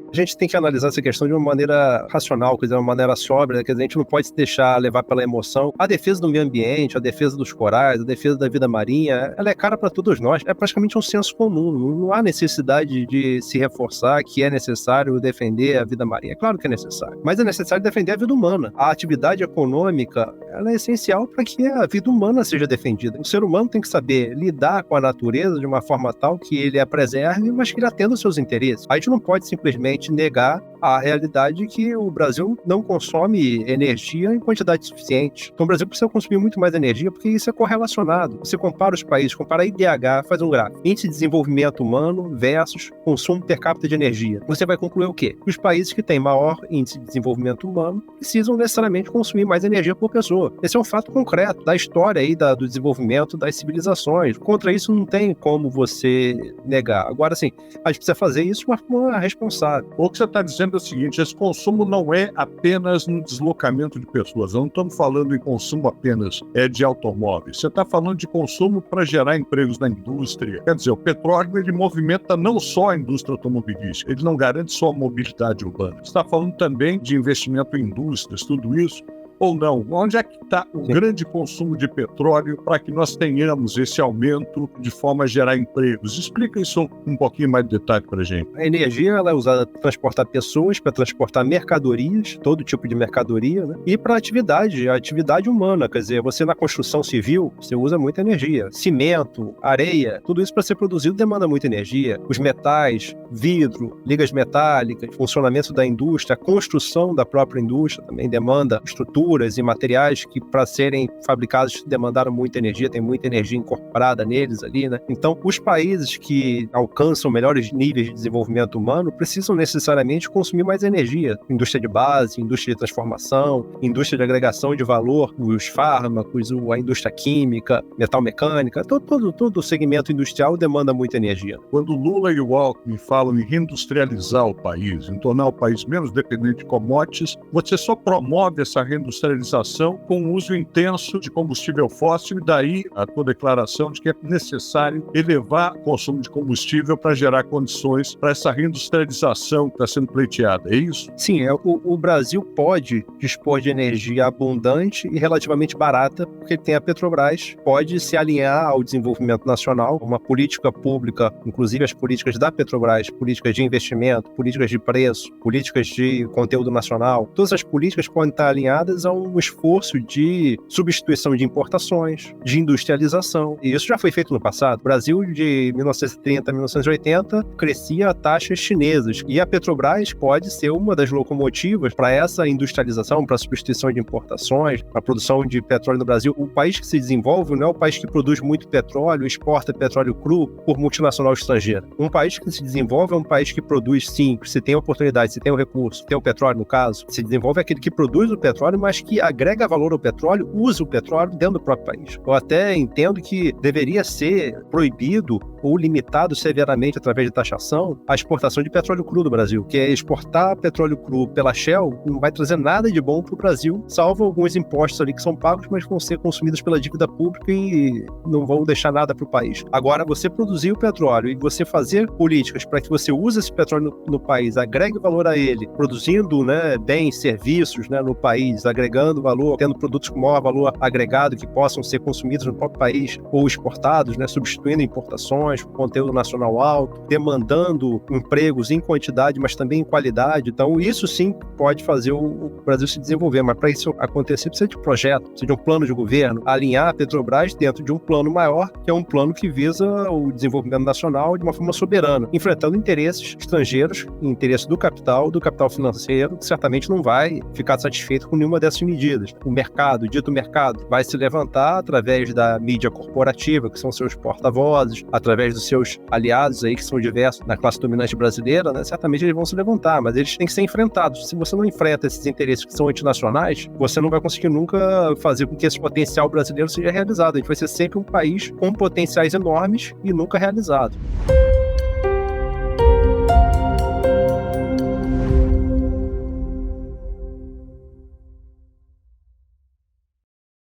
A gente tem que analisar essa questão de uma maneira racional, quer dizer, uma maneira sóbria, quer dizer, a gente não pode se deixar levar pela emoção. A defesa do meio ambiente, a defesa dos corais, a defesa da vida marinha, ela é cara para todos nós, é praticamente um senso comum, não há necessidade de se reforçar que é necessário defender a vida marinha. É claro que é necessário, mas é necessário defender a vida humana. A atividade econômica, ela é essencial para que a vida humana seja defendida. O ser humano tem que saber lidar com a natureza de uma forma tal que ele a preserve, mas que ele atenda os seus interesses. A gente não pode simplesmente negar a realidade que o Brasil não consome energia em quantidade suficiente. Então o Brasil precisa consumir muito mais energia porque isso é correlacionado. Você compara os países, compara a IDH, faz um gráfico. Índice de desenvolvimento humano versus consumo per capita de energia. Você vai concluir o quê? Os países que têm maior índice de desenvolvimento humano precisam necessariamente consumir mais energia por pessoa. Esse é um fato concreto da história aí do desenvolvimento das civilizações. Contra isso não tem como você negar. Agora, sim, a gente precisa fazer isso de uma forma responsável. O que você está dizendo é o seguinte: esse consumo não é apenas no deslocamento de pessoas. Não estamos falando em consumo apenas de automóveis. Você está falando de consumo para gerar empregos na indústria. Quer dizer, o petróleo ele movimenta não só a indústria automobilística, ele não garante só a mobilidade urbana. Você está falando também de investimento em indústrias, tudo isso. Ou não? Onde é que está o grande consumo de petróleo para que nós tenhamos esse aumento de forma a gerar empregos? Explica isso um pouquinho mais de detalhe para a gente. A energia ela é usada para transportar pessoas, para transportar mercadorias, todo tipo de mercadoria, né? E para a atividade humana. Quer dizer, você na construção civil, você usa muita energia. Cimento, areia, tudo isso para ser produzido demanda muita energia. Os metais, vidro, ligas metálicas, funcionamento da indústria, a construção da própria indústria também demanda estrutura e materiais que, para serem fabricados, demandaram muita energia, tem muita energia incorporada neles ali, né? Então, os países que alcançam melhores níveis de desenvolvimento humano precisam necessariamente consumir mais energia. Indústria de base, indústria de transformação, indústria de agregação de valor, os fármacos, a indústria química, metal mecânica, todo o segmento industrial demanda muita energia. Quando Lula e o Alckmin falam em reindustrializar o país, em tornar o país menos dependente de commodities, você só promove essa reindustrialização com o uso intenso de combustível fóssil, e daí a tua declaração de que é necessário elevar o consumo de combustível para gerar condições para essa reindustrialização que está sendo pleiteada, é isso? Sim, o Brasil pode dispor de energia abundante e relativamente barata, porque tem a Petrobras, pode se alinhar ao desenvolvimento nacional, uma política pública, inclusive as políticas da Petrobras, políticas de investimento, políticas de preço, políticas de conteúdo nacional, todas as políticas podem estar alinhadas a um esforço de substituição de importações, de industrialização. E isso já foi feito no passado. O Brasil, de 1930 a 1980, crescia a taxas chinesas. E a Petrobras pode ser uma das locomotivas para essa industrialização, para a substituição de importações, para a produção de petróleo no Brasil. O país que se desenvolve não é o país que produz muito petróleo, exporta petróleo cru por multinacional estrangeira. Um país que se desenvolve é um país que produz, sim, se tem oportunidade, se tem o recurso, se tem o petróleo, no caso. Se desenvolve aquele que produz o petróleo, mas que agrega valor ao petróleo, usa o petróleo dentro do próprio país. Eu até entendo que deveria ser proibido ou limitado severamente através de taxação a exportação de petróleo cru do Brasil, que é exportar petróleo cru pela Shell não vai trazer nada de bom para o Brasil, salvo alguns impostos ali que são pagos, mas vão ser consumidos pela dívida pública e não vão deixar nada para o país. Agora, você produzir o petróleo e você fazer políticas para que você use esse petróleo no país, agregue valor a ele, produzindo, né, bens, serviços, né, no país, agregando valor, tendo produtos com maior valor agregado que possam ser consumidos no próprio país ou exportados, né, substituindo importações, conteúdo nacional alto, demandando empregos em quantidade, mas também em qualidade. Então, isso sim pode fazer o Brasil se desenvolver, mas para isso acontecer precisa de projeto, precisa de um plano de governo, alinhar a Petrobras dentro de um plano maior, que é um plano que visa o desenvolvimento nacional de uma forma soberana, enfrentando interesses estrangeiros, interesse do capital financeiro, que certamente não vai ficar satisfeito com nenhuma dessas medidas. O mercado, o dito mercado, vai se levantar através da mídia corporativa, que são seus porta-vozes, através dos seus aliados aí, que são diversos na classe dominante brasileira, né? Certamente eles vão se levantar, mas eles têm que ser enfrentados. Se você não enfrenta esses interesses que são antinacionais, você não vai conseguir nunca fazer com que esse potencial brasileiro seja realizado. A gente vai ser sempre um país com potenciais enormes e nunca realizado.